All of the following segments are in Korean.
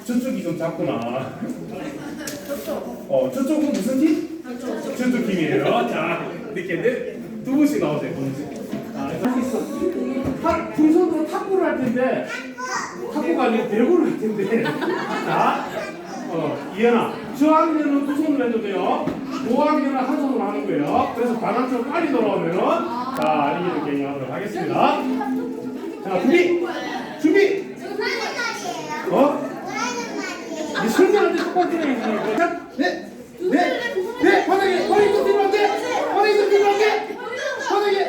저쪽이 좀 작구나. 저쪽은 무슨 팀? 저쪽 팀이에요. 자, 이렇게 두 분씩 나오세요. 두 손으로 탁구를 할 텐데, 탁구가 아니고 배구를 할 텐데. 자, 이현아, 저학년은 두 손으로 해도 돼요. 고학년은 한 손으로 하는 거예요. 그래서 반환처럼 빨리 돌아오면은, 자, 이기는 게임 하도록 하겠습니다. 자, 준비! 이 설명할 때 똑같이 해야지. 자, 네, 바닥에, 머리 좀 뒤로 할게! 머리 좀 뒤로 할게! 바닥에!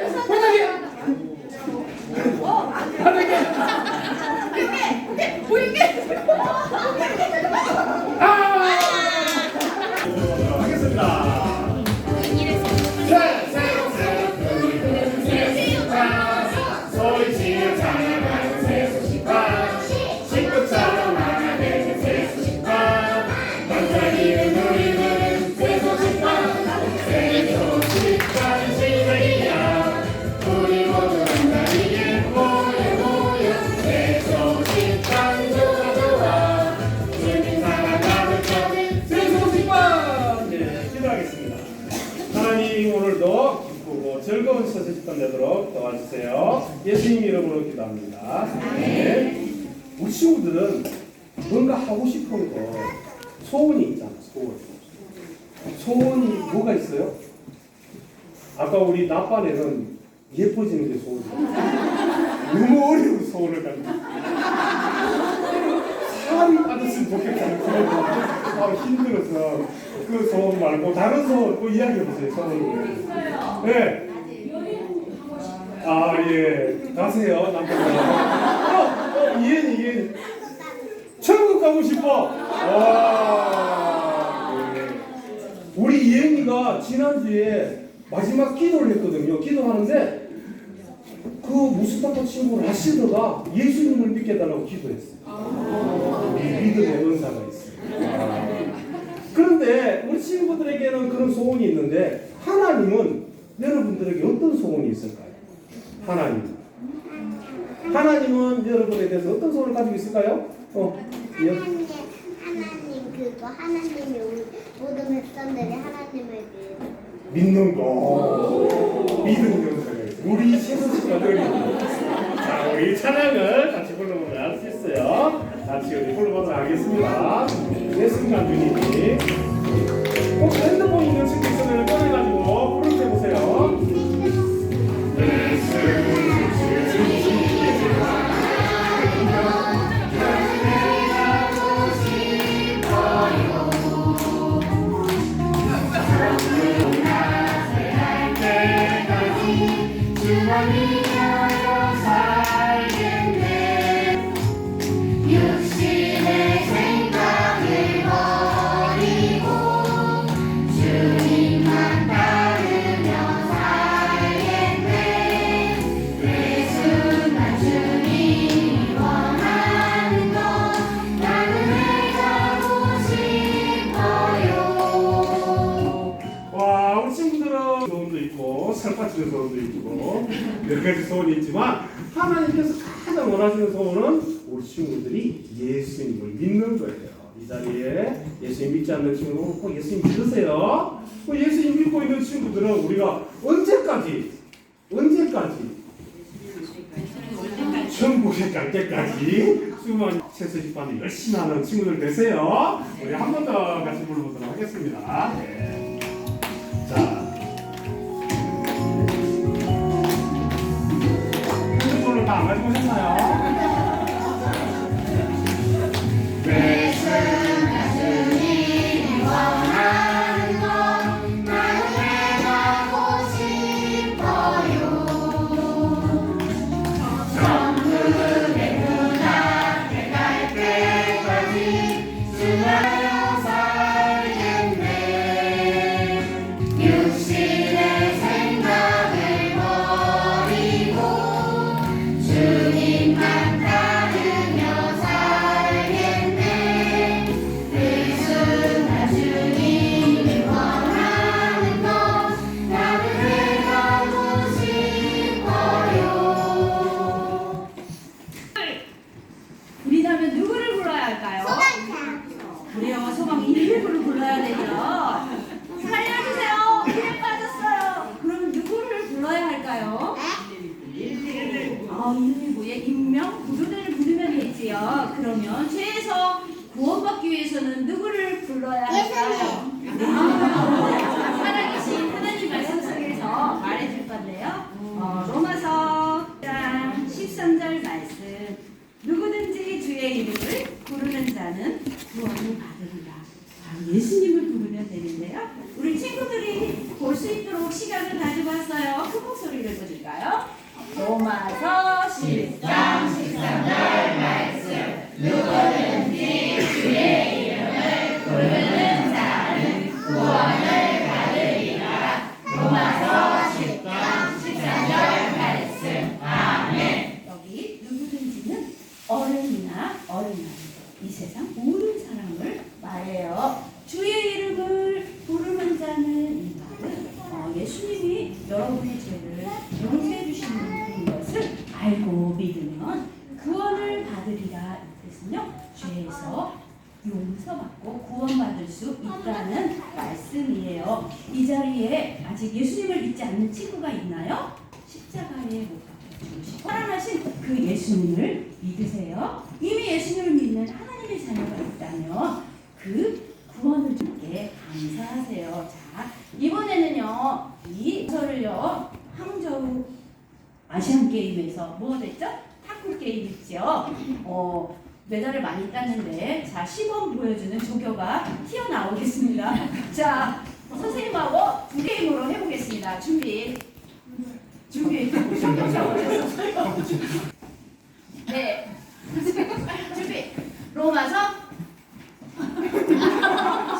하겠습니다. 소리지어 찬양하는 새소식과 식구처럼 하나 되는 새소식과 반짝이는 우리는 새소식과 시작이야. 우리 모두 한가위에 모여 새소식과 좋아 주님 사랑 가득한 새소식과. 네, 기도하겠습니다. 하나님, 오늘도 기쁘고 즐거운 새소식과 되도록 도와주세요. 예수님 이름으로 기도합니다. 네. 우리 친구들은 뭔가 하고 싶은 거 소원이 있잖아. 소원이 뭐가 있어요? 아까 우리 나빠네는 예뻐지는 게 소원이야. 너무 어려운 소원을 갖는 살이 빠졌으면 좋겠다는 소원. 힘들어서 그 소원 말고 다른 소원 또 이야기해보세요. 소원을. 네. 예. 가세요, 남편분. 이해니. 천국 가고 싶어. 네. 우리 이해니가 지난주에 마지막 기도를 했거든요. 기도하는데, 그 무스타파 친구 라시드가 예수님을 믿게 해달라고 기도했어요. 믿음의 은사가 있어요. 그런데 우리 친구들에게는 그런 소원이 있는데, 하나님은 여러분들에게 어떤 소원이 있을까요? 하나님은 여러분에 대해서 어떤 소원을 가지고 있을까요? 하나님이 우리 모든 백성들이 하나님을 믿는 거. 믿음의 은사가 있어요. 우리 신선식가들. 자, 우리 찬양을 같이 불러보면 알 수 있어요. 같이 우리 불러보도록 하겠습니다. 예수님 주님이 꼭 핸드폰 있는 친구 있으면 꺼내가지고 부를 때 보세요. 육신의 생각을 버리고 주님만 따르며 살겠네. 내 순간 주님이 원하는 것 나는 해가고 싶어요. 와, 우리 친구들은 소원도 있고 살빠지는 소원도 있고 여러 가지 소원이 있지만 하나님께서 가장 원하시는 소원은 우리 친구들이 예수님을 믿는 거예요. 이 자리에 예수님 믿지 않는 친구는 꼭 예수님 믿으세요. 예수님 믿고 있는 친구들은 우리가 언제까지 천국에 갈 때까지 수많은 새소식반을 열심히 하는 친구들 되세요. 우리 한 번 더 같이 불러보도록 하겠습니다. 네. 자, 핸드폰을 다 안 가지고 오셨나요? 내 순간 주님이 원하는 것 나는 해가고 싶어요. 천국의 문 앞에 갈 때까지 수고하여 살겠네. 육신의 생각을 버리고 주님만 따르며 살겠네. 그 순간 주님이 원하는 것 나는 해가고 싶어요. 우리라면 누구를 불러야 할까요? 막 119를 불러야 되죠. 살려주세요. 피해 빠졌어요. 그럼 누구를 불러야 할까요? 119에 인명 구조대를 부르면 되지요. 그러면 죄에서 구원받기 위해서는 누구를 불러야 할까요? 살아계신 하나님 말씀 속에서 말해줄 건데요. 로마서 13절 말씀. 누구든지 주의 이름을 부르는 자는 구원을 받으리라. 예수님을 부르면 되는데요. 우리 친구들이 볼 수 있도록 시간을 가지고 왔어요. 큰 목소리를 읽어줄까요? 로마서 10장 13절 말씀. 누구든지 주의 이름을 부르는 자는 구원을 받으리라. 로마서 10장 13절 말씀. 아멘. 여기 누구든지는 어른이나 어린아이, 이 세상 모든 사람을 말해요. 주의 이름을 부르는 자는 이 말은 예수님이 여러분의 죄를 용서해 주시는 것을 알고 믿으면 구원을 받으리라. 이 뜻은요, 죄에서 용서받고 구원받을 수 있다는 말씀이에요. 이 자리에 아직 예수님을 믿지 않는 친구가 있나요? 십자가에 못 박혀 죽으시고 살아나신 그 예수님을 믿으세요. 이미 예수님을 믿는 하나님의 자녀가 있다면 그 구원을 주께 감사하세요. 자, 이번에는요, 이 설을요, 항저우 아시안 게임에서 뭐가 됐죠? 탁구 게임 있죠. 메달을 많이 땄는데, 자, 시범 보여주는 조교가 튀어나오겠습니다. 자, 선생님하고 두 게임으로 해보겠습니다. 준비. 네. 준비. 로마서.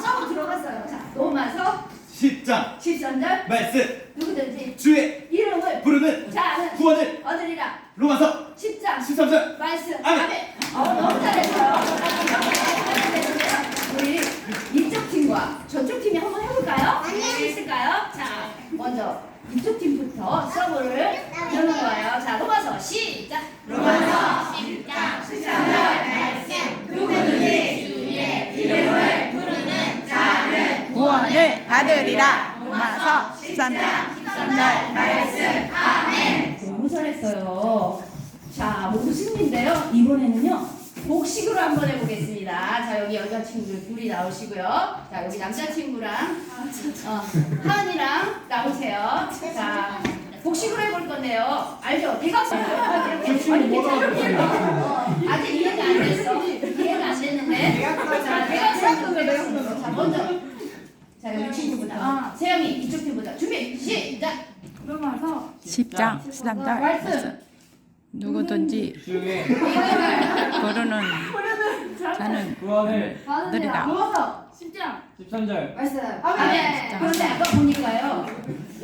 수업 들어갔어요. 자, 로마서 10장 13절. 말씀. 누구든지 주의 이름을 부르는 자는 구원을 얻으리라. 로마서 10장 13절 말씀. 아멘. 아멘. 너무 잘했어요. 우리 이쪽 팀과 저쪽 팀이 한번 해볼까요? 할 수 있을까요? 자, 먼저 이쪽 팀부터 서브를 여는 거예요. 자, 로마서 시작. 로마서 10장 13절 말씀. 누구든지 주의 이름을 부르는 자는 구원을 받으리라. 로마서 13장 13절 말씀. 아멘. 너무 잘했어요. 자, 목승인데요. 이번에는요, 복식으로 한번 해보겠습니다. 자, 여기 여자친구 둘이 나오시고요. 자, 여기 남자친구랑 하은이랑 나오세요. 자, 복식으로 해볼 건데요. 알죠? 대각선. 아직 이해가 안 됐어. 이해가 안 됐는데. 자, 대각선. 자, 먼저. 자, 여기 친구부터. 세영이 이쪽 팀부터. 준비, 시작. 로마서 10장 13절 말씀. 말씀. 누구든지 주의 부르는 자는 구원을 받으리라. 로마서 10장 13절 말씀. 아멘. 그런데 아까 보니까요,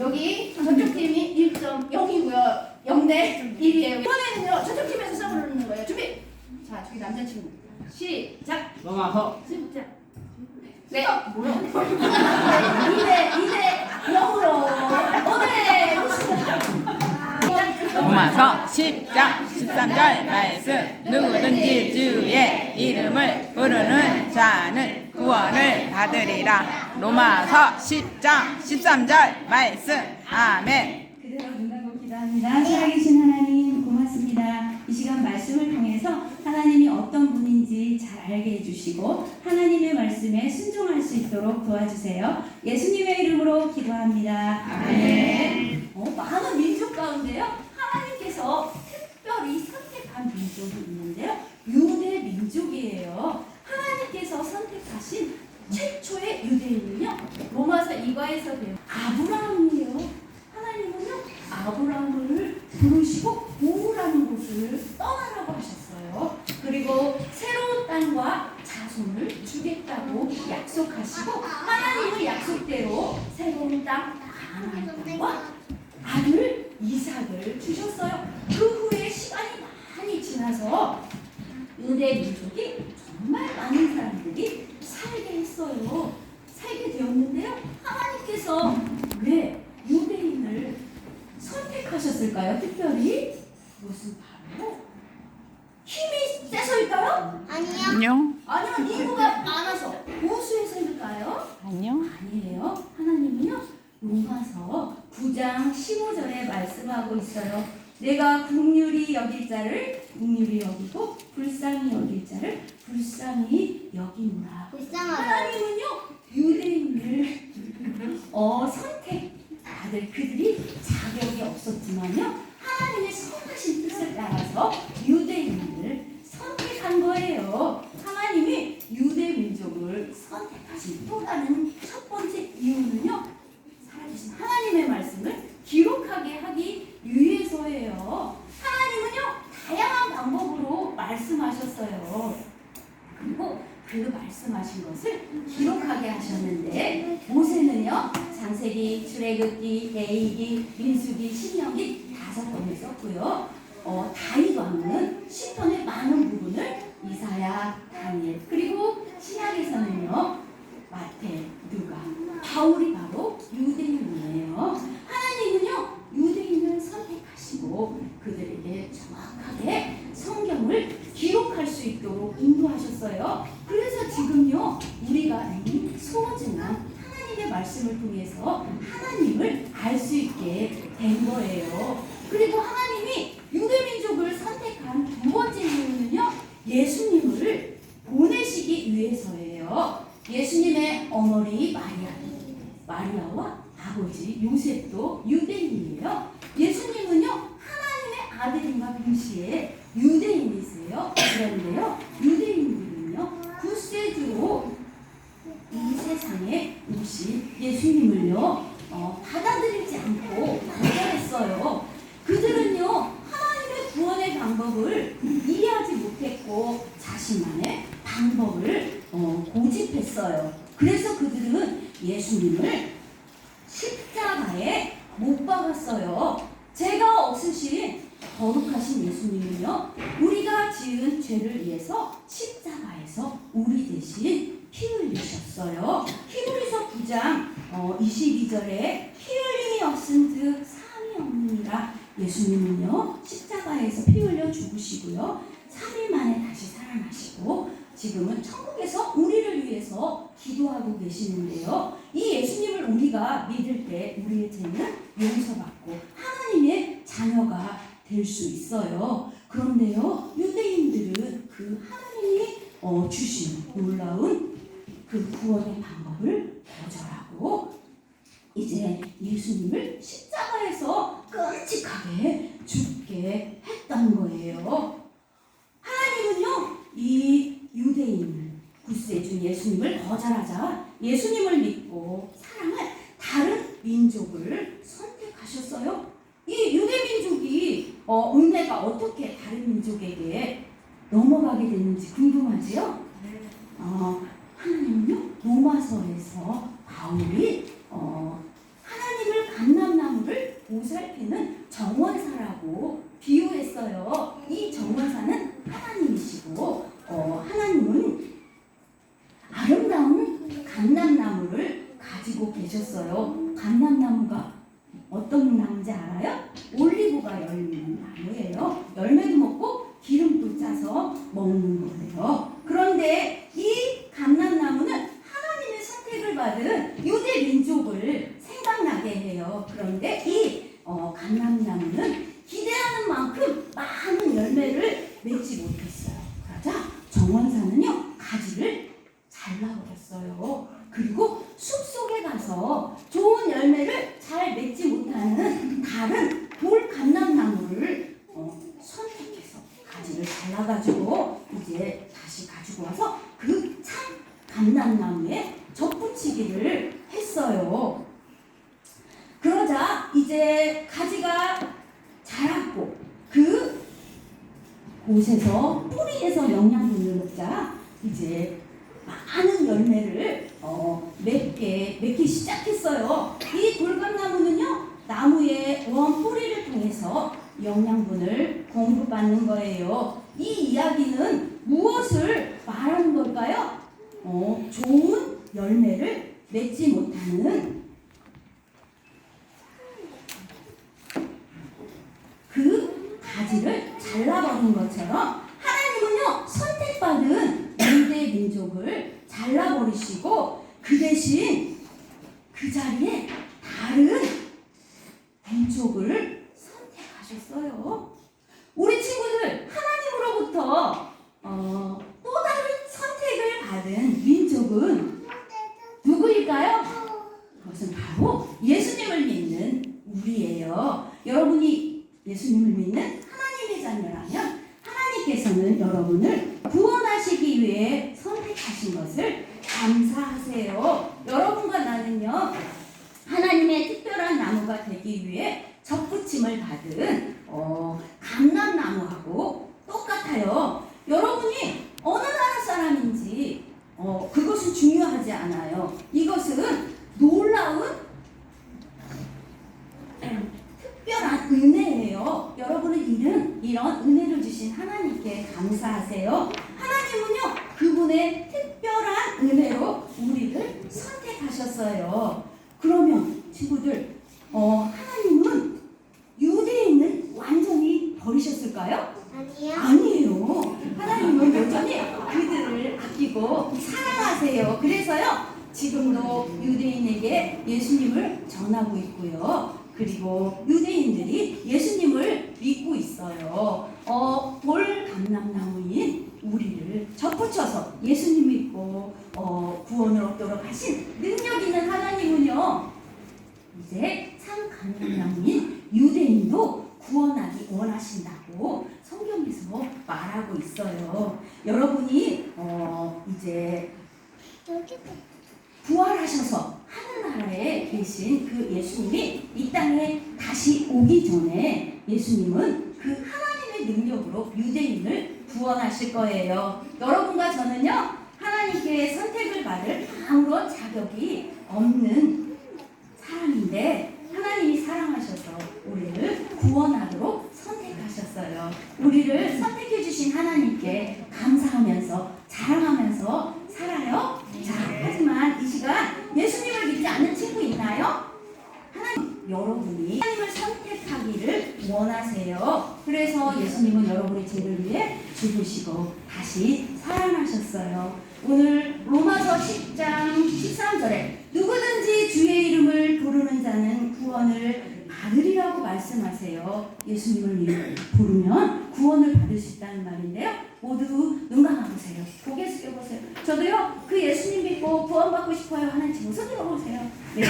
여기 저쪽 팀이 1.0이고요. 0대 1이에요. 이번에는요, 저쪽 팀에서 써보는 거예요. 준비. 자, 저기 남자친구. 시작. 로마서 10장 네. 뭐야? 2대 0으로 오늘의 로마서 10장 13절 말씀. 누구든지 주의 이름을 부르는 자는 구원을 받으리라. 로마서 10장 13절 말씀. 아멘. 그대로 눈 감고 기도합니다. 살아계신 하나님 고맙습니다. 이 시간 말씀을 통해서 하나님이 어떤 분인지 잘 알게 해주시고 하나님의 말씀에 순종할 수 있도록 도와주세요. 예수님의 이름으로 기도합니다. 아멘. 많은 민족 가운데요, 하나님께서 특별히 선택한 민족이 있는데요, 유대 민족이에요. 하나님께서 선택하신 최초의 유대인은요, 로마서 2과에서 배운 아브라함이에요. 하나님은요, 아브라함을 부르시고 우라는 곳을 떠나라고 하셨어요. 그리고 새로운 땅과 자손을 주겠다고 약속하시고 하나님의 약속대로 새로운 땅 가나안 땅과 아들 이삭을 주셨어요. 그 후에 시간이 많이 지나서 유대 민족이 정말 많은 사람들이 살게 했어요. 살게 되었는데요, 하나님께서 왜 유대인을 선택하셨을까요? 특별히 무슨 바로 힘이 세서일까요? 아니요. 안녕. 아니면 인구가 많아서 우수해 있을까요? 아니요. 아니에요. 하나님은요, 로마서 9장 15절에 말씀하고 있어요. 내가 긍휼히 여길 자를 긍휼히 여기고 불쌍히 여길 자를 불쌍히 여기노라. 불쌍하다. 하나님은요, 유대인을 선택받을 그들이 자격이 없었지만요, 하나님의 선하신 뜻을 따라서 유대인을 선택한 거예요. 하나님이 유대 민족을 선택하신 또 다른 첫 번째 이유는요, 살아계신 하나님의 말씀을 기록하게 하기 위해서예요. 하나님은요, 다양한 방법으로 말씀하셨어요. 그리고 그 말씀하신 것을 기록하게 하셨는데, 모세는요, 창세기, 출애굽기, 레위기, 민수기, 신명기 5번을 썼고요. 다윗 왕은 시편의 많은 부분을 이사야, 다니엘, 그리고 신약에서는요, 마태, 누가, 바울이 바로 유대인이에요. 하나님은요, 유대인을 선택하시고 그들에게 정확하게 성경을 기록할 수 있도록 인도하셨어요. 그래서 지금요, 우리가 이 소중한 하나님의 말씀을 통해서 하나님을 알 수 있게 된 거예요. 그리고 하나님이 유대민족을 선택한 두 번째 이유는요, 예수님을 보내시기 위해서예요. 예수님의 어머니 마리아와 아버지 요셉도 유대인이에요. 예수님은요, 하나님의 아들임과 동시에 유대인이세요. 그런데요, 유대인들은요, 구세주로 이 세상에 오신 예수님을요, 받아들이지 않고 거절했어요. 그들은요, 하나님의 구원의 방법을 이해하지 못했고 자신만의 방법을 고집했어요. 그래서 그들은 예수님을 십자가에 못 박았어요. 죄가 없으신 거룩하신 예수님은요, 우리가 지은 죄를 위해서 십자가에서 우리 대신 피 흘리셨어요. 히브리서 9장 22절에 피 흘림이 없은즉 사함이 없느니라. 예수님은요, 십자가에서 피 흘려 죽으시고요, 3일 만에 다시 살아나시고 지금은 천국에서 우리를 위해서 기도하고 계시는데요. 이 예수님을 우리가 믿을 때 우리의 죄는 용서받고 하나님의 자녀가 될 수 있어요. 그런데요, 유대인들은 그 하나님이 주신 놀라운 그 구원의 방법을 거절하고 이제 예수님을 십자가에서 끔찍하게 죽게 했던 거예요. 하나님은요, 이 유대인을 구세주 예수님을 거절하자 예수님을 믿고 사랑할 다른 민족을 선택하셨어요. 이 유대 민족이 은혜가 어떻게 다른 민족에게 넘어가게 됐는지 궁금하지요? 하나님은요, 로마서에서 바울이 하나님을 감람나무를 보살피는 정원사라고 비유했어요. 이 정원사는 하나님이시고 하나님은 아름다운 감람나무를 가지고 계셨어요. 감람나무가 어떤 나무인지 알아요? 올리브가 열리는 나무예요. 열매도 먹고 기름도 짜서 먹는 거예요. 그런데 이 감람나무는 하나님의 선택을 받은 유대 민족을 생각나게 해요. 그런데 이 감람나무는 기대하는 만큼 많은 열매를 맺지 못했어요. 그러자 정원사는요, 가지를 잘라버렸어요. 그리고 숲속에 가서 좋은 열매를 잘 맺지 못하는 다른 돌 감람나무를 선택해서 가지를 잘라가지고 이제 다시 가지고 와서 그 참 감람나무에 접붙이기를 했어요. 그러자 이제 가지가 자랐고 그 곳에서 뿌리에서 영양분을 먹자 이제 많은 열매를 맺기 시작했어요. 이 돌감나무는요, 나무의 원 뿌리를 통해서 영양분을 공급받는 거예요. 이 이야기는 무엇을 말하는 걸까요? 좋은 열매를 맺지 못하는 그 가지를 잘라버린 것처럼 하나님은요, 선택받은 유대 민족을 잘라버리시고 그 대신 그 자리에 다른 민족을 선택하셨어요. 우리 친구들, 하나님으로부터 또 다른 선택을 받은 민족은 누구일까요? 그것은 바로 예수님을 믿는 우리예요. 여러분이 예수님을 믿는 하나님의 자녀라면 하나님께서는 여러분을 구원하시기 위해 선택하신 것을 감사하세요. 여러분과 나는요, 하나님의 특별한 나무가 되기 위해 접붙임을 받은 감람나무하고 똑같아요. 여러분이 어느 나라 사람인지 그것은 중요하지 않아요. 이것은 놀라운 특별한 은혜예요. 여러분은 이런 은혜를 주신 하나님께 감사하세요. 하나님은요, 그분의 특별한 은혜로 우리를 선택하셨어요. 그러면 친구들, 하나님은 유대인을 완전히 버리셨을까요? 아니에요. 하나님은 여전히 그들을 아끼고 사랑하세요. 그래서요, 지금도 유대인에게 예수님을 전하고 있고요. 그리고 유대인들이 예수님을 믿고 있어요. 돌 감람나무인 우리를 접붙여서 예수님 믿고 구원을 얻도록 하신 능력 있는 하나님은요, 이제 참 감람나무인 유대인도 구원하기 원하신다고 성경에서 말하고 있어요. 여러분이 이제 부활하셔서 하늘나라에 계신 그 예수님이 이 땅에 다시 오기 전에 예수님은 그 하나님의 능력으로 유대인을 구원하실 거예요. 여러분과 저는요, 하나님께 선택을 받을 아무런 자격이 없는 사람인데 하나님이 사랑하셔서 우리를 구원하도록 선택하셨어요. 우리를 선택해 주신 하나님께 감사하면서 자랑하면서 살아요. 자, 하지만 이 시간 예수님을 믿지 않는 친구 있나요? 하나님, 여러분이 하나님을 선택하기를 원하세요. 그래서 예수님은 여러분의 죄를 위해 죽으시고 다시 살아나셨어요. 오늘 로마서 10장 13절에 누구든지 주의 이름을 부르는 자는 구원을 받으리라고 말씀하세요. 예수님을 부르면 구원을 받을 수 있다는 말인데요. 모두 눈 감아보세요. 고개 숙여보세요. 저도요, 그 예수님 믿고 구원받고 싶어요 하는 친구 손 들어보세요. 네,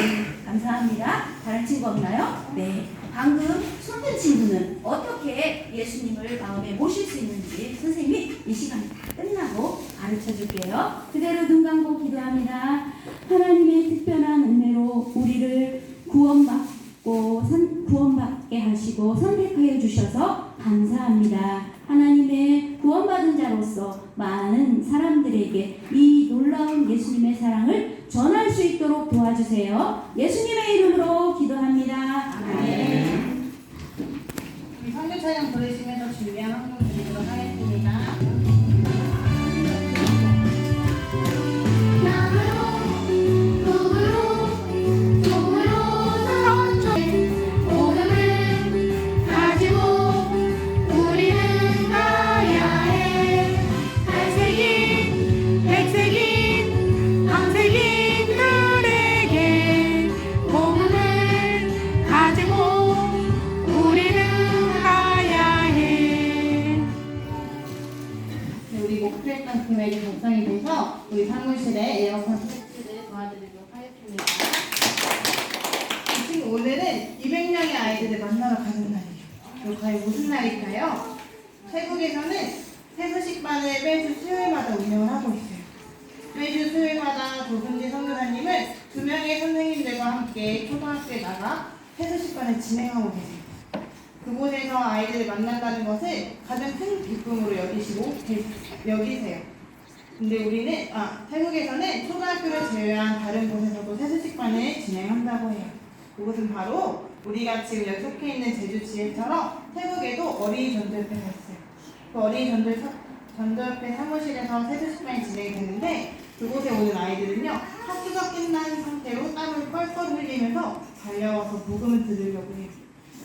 감사합니다. 다른 친구 없나요? 네, 방금 손든 친구는 어떻게 예수님을 마음에 모실 수 있는지 선생님이 이 시간이 다 끝나고 가르쳐 줄게요. 그대로 눈 감고 기도합니다. 하나님의 특별한 은혜로 우리를 구원받게 하시고 선택하여 주셔서 감사합니다. 하나님의 구원받은 자로서 많은 사람들에게 이 놀라운 예수님의 사랑을 전할 수 있도록 도와주세요. 예수님의 이름으로 기도합니다. 아멘. 우리 성교 찬양 부르시면서 준비한 한곡 드리도록 하겠습니다. 금액이 작성이 돼서 우리 사무실에 에어컨 설치를 도와드리도록 하겠습니다. 지금 오늘은 200명의 아이들을 만나러 가는 날이에요. 과연 무슨 날일까요? 태국에서는 세수식반을 매주 수요일마다 운영을 하고 있어요. 매주 수요일마다 조순지 선교사님을 2명의 선생님들과 함께 초등학교에 나가 세수식반을 진행하고 계세요. 그곳에서 아이들을 만난다는 것을 가장 큰 기쁨으로 여기세요. 근데 우리는 태국에서는 초등학교를 제외한 다른 곳에서도 세수식반을 진행한다고 해요. 그곳은 바로 우리가 지금 여기 속해 있는 제주지회처럼 태국에도 어린이 전도협회가 있어요. 그 어린이 전도협회 사무실에서 세수식반이 진행이 되는데 그곳에 오는 아이들은요, 학교가 끝난 상태로 땀을 뻘뻘 흘리면서 달려와서 복음을 들으려고 해요.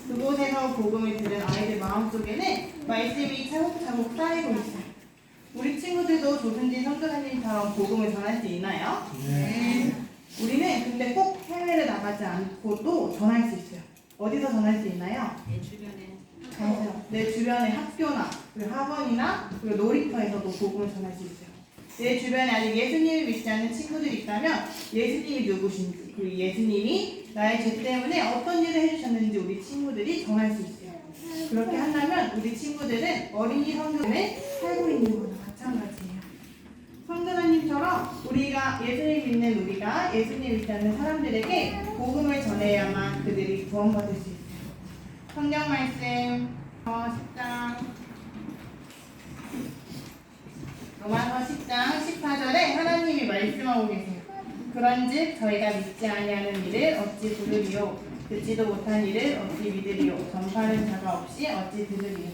그곳에서 복음을 들은 아이들 마음속에는 말씀이 차곡차곡 쌓이고 있어요. 우리 친구들도 조순진 선교사님처럼 복음을 전할 수 있나요? 네. 우리는 근데 꼭 해외를 나가지 않고도 전할 수 있어요. 어디서 전할 수 있나요? 내 주변에 맞아요. 내 주변의 학교나 그리고 학원이나 그리고 놀이터에서도 복음을 전할 수 있어요. 내 주변에 아직 예수님을 믿지 않는 친구들이 있다면 예수님이 누구신지 그리고 예수님이 나의 죄 때문에 어떤 일을 해주셨는지 우리 친구들이 전할 수 있어요. 그렇게 한다면 우리 친구들은 어린이 성경에 살고 있는 거나 마찬가지예요. 성도사님처럼 우리가 예수님 믿는 우리가 예수님 믿지 않는 사람들에게 복음을 전해야만 그들이 구원받을 수 있어요. 성경 말씀 10장 로마서 10장 14절에 하나님이 말씀하고 계세요. 그런즉 저희가 믿지 아니하는 일을 어찌 부르리요 듣지도 못한 일을 어찌 믿으리요 전파하는 자가 없이 어찌 들으리요.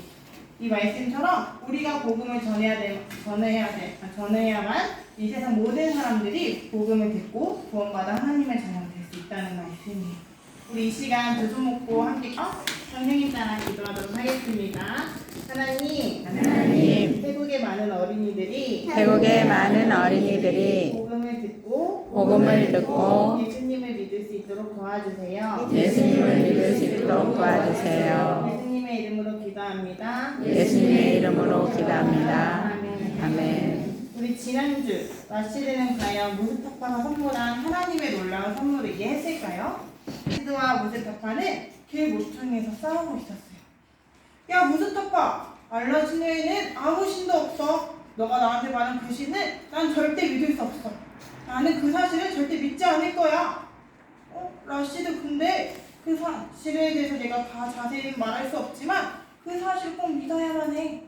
이 말씀처럼 우리가 복음을 전해야만 이 세상 모든 사람들이 복음을 듣고 구원받아 하나님의 자녀가 될 수 있다는 말씀이에요. 우리 이 시간 두 손 먹고 함께 선생님 따라 기도하도록 하겠습니다. 하나님, 태국의 많은 어린이들이 복음을 듣고 예수님을 믿을 수 있도록 도와주세요. 예수님의 이름으로 기도합니다. 아멘. 우리 지난주 라시드는 과연 무스타파가 선물한 하나님의 놀라운 선물을 이해했을까요? 라시드와 무스타파는 길 모퉁이에서 싸우고 있었어요. 야 무스타파! 알라 신에는 아무 신도 없어. 너가 나한테 말한 그 신은 난 절대 믿을 수 없어. 나는 그 사실을 절대 믿지 않을 거야. 라시드 근데 그 사실에 대해서 내가 다 자세히 말할 수 없지만 그 사실 꼭 믿어야만 해.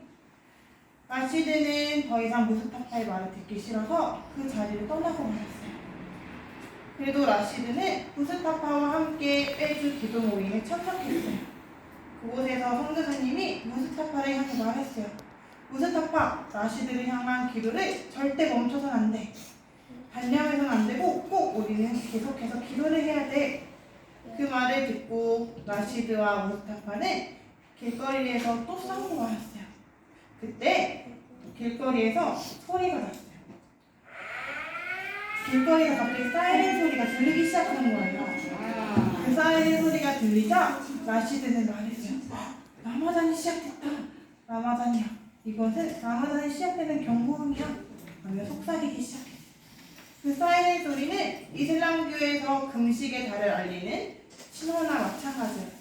라시드는 더 이상 무스타파의 말을 듣기 싫어서 그 자리를 떠나고 말았어요. 그래도 라시드는 무스타파와 함께 매주 기도 모임에 참석했어요. 그곳에서 성교사님이 무스타파를 향해 말했어요. 무스타파, 라시드를 향한 기도를 절대 멈춰선 안 돼. 단념해서는 안 되고 꼭 우리는 계속해서 기도를 해야 돼. 그 말을 듣고 라시드와 무스타파는 길거리에서 또 싸우고 말았어요. 그때 길거리에서 소리가 났어요. 길거리에서 갑자기 사이렌 소리가 들리기 시작하는 거예요. 그 사이렌 소리가 들리자 라시드는 말했어요. 라마단이 시작됐다. 라마단이야. 이것은 라마단이 시작되는 경고음이야. 하며 속삭이기 시작했어요. 그 사이렌 소리는 이슬람교에서 금식의 달을 알리는 신호나 마찬가지였어요.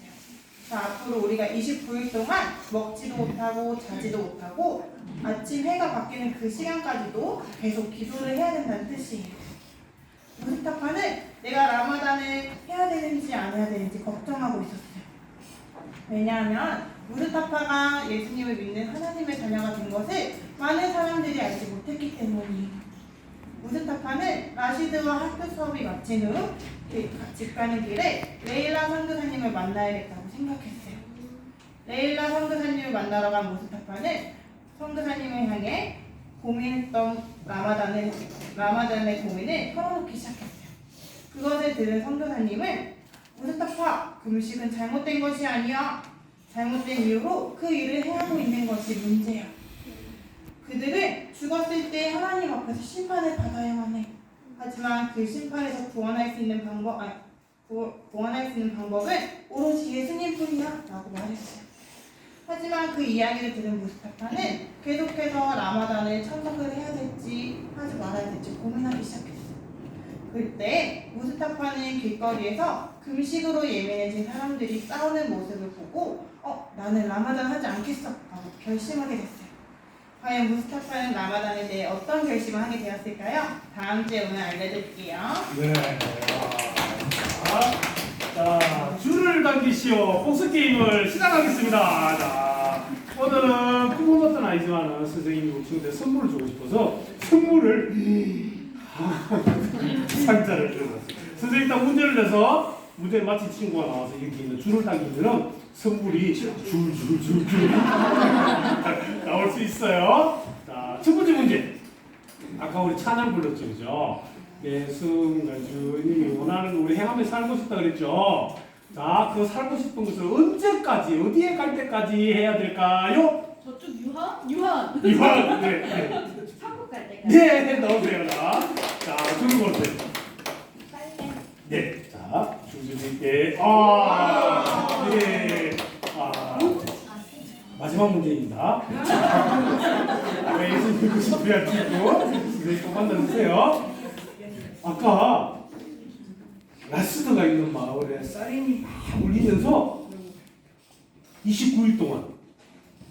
자, 앞으로 우리가 29일 동안 먹지도 못하고 자지도 못하고 아침 해가 바뀌는 그 시간까지도 계속 기도를 해야 된다는 뜻이에요. 무스타파는 내가 라마단을 해야 되는지 안 해야 되는지 걱정하고 있었어요. 왜냐하면 무스타파가 예수님을 믿는 하나님의 자녀가 된 것을 많은 사람들이 알지 못했기 때문이에요. 무스타파는 라시드와 학교 수업이 마친 후 집 가는 길에 레일라 선교사님을 만나야겠다고 생각했어요. 레일라 선교사님을 만나러 간 무스타파는 선교사님을 향해 고민했던 라마단의 고민을 털어놓기 시작했어요. 그것을 들은 선교사님은 무스타파, 금식은 잘못된 것이 아니야. 잘못된 이유로 그 일을 해하고 있는 것이 문제야. 그들은 죽었을 때 하나님 앞에서 심판을 받아야만 해. 하지만 그 심판에서 구원할 수 있는 방법은 오로지 예수님뿐이야 라고 말했어요. 하지만 그 이야기를 들은 무스타파는 계속해서 라마단에 참석을 해야 될지 하지 말아야 될지 고민하기 시작했어요. 그때 무스타파는 길거리에서 금식으로 예민해진 사람들이 싸우는 모습을 보고 나는 라마단 하지 않겠어 라고 결심하게 됐어요. 과연 무스타파는 라마단에 대해 어떤 결심을 하게 되었을까요? 다음 주에 오늘 알려드릴게요. 네. 자, 줄을 당기시오. 복수 게임을 시작하겠습니다. 자, 오늘은 큰 것은 아니지만 선생님이 우리 친구들 선물을 주고 싶어서 선물을 상자를 들어놨어요. 선생님 딱 문제를 내서 문제를 마친 친구가 나와서 여기 있는 줄을 당기면 선물이 줄 나올 수 있어요. 자, 첫 번째 문제. 아까 우리 찬양 불렀죠, 그죠? 내 순간 주님이 원하는 거 우리 행하며 살고 싶다 그랬죠. 자, 그 살고 싶은 것을 언제까지, 어디에 갈 때까지 해야 될까요? 저쪽 유한. 이완. 네. 한국 갈 때까지. 네, 넣으세요. 자, 두분 보세요. 네, 자, 주주님께 네, 마지막 문제입니다. 예수님 준비할 친구, 네, 또 만나주세요. 아까 라스드가 있는 마을에 사인이 막 울리면서 29일 동안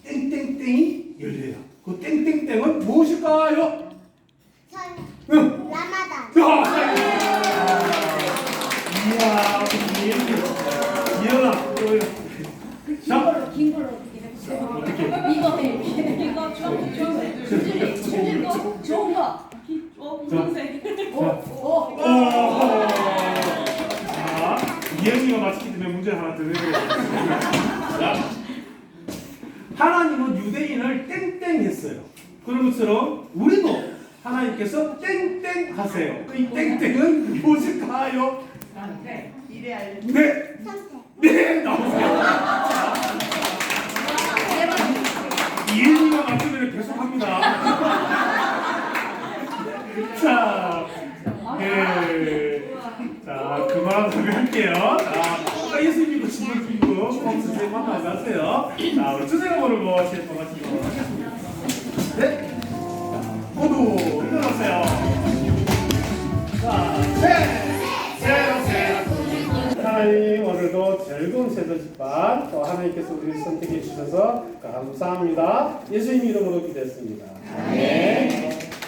땡땡땡이 열려요. 그 땡땡땡은 무엇일까요? 응. 라마단. 이야, 이현아, 자, 긴 걸로 어떻게 해보세요? 어떻게? 이거 해. 이거 좋은 거. 좋은 거. 자, 이현이가 맞히기 때문에 문제를 하나 더 내드리겠습니다. 자, 하나님은 유대인을 땡땡했어요. 그런 것처럼 우리도 하나님께서 땡땡 하세요. 이 땡땡은 무엇일까요? 네. 네, 나오세요. 이은이가 맞추면 계속합니다. 자, 네. 자, 그만하도록 할게요. 자, 예수님도 친구 친구 꼭 선생님 만나가세요. 자, 우리 주제가 모르고 제일 마치도록 하겠습니다. 네. 자, 모두 일어나세요. 자, 하나님 오늘도 즐거운 새도식반 또 하나님께서 우리를 선택해 주셔서 감사합니다. 예수님 이름으로 기도했습니다. 아멘.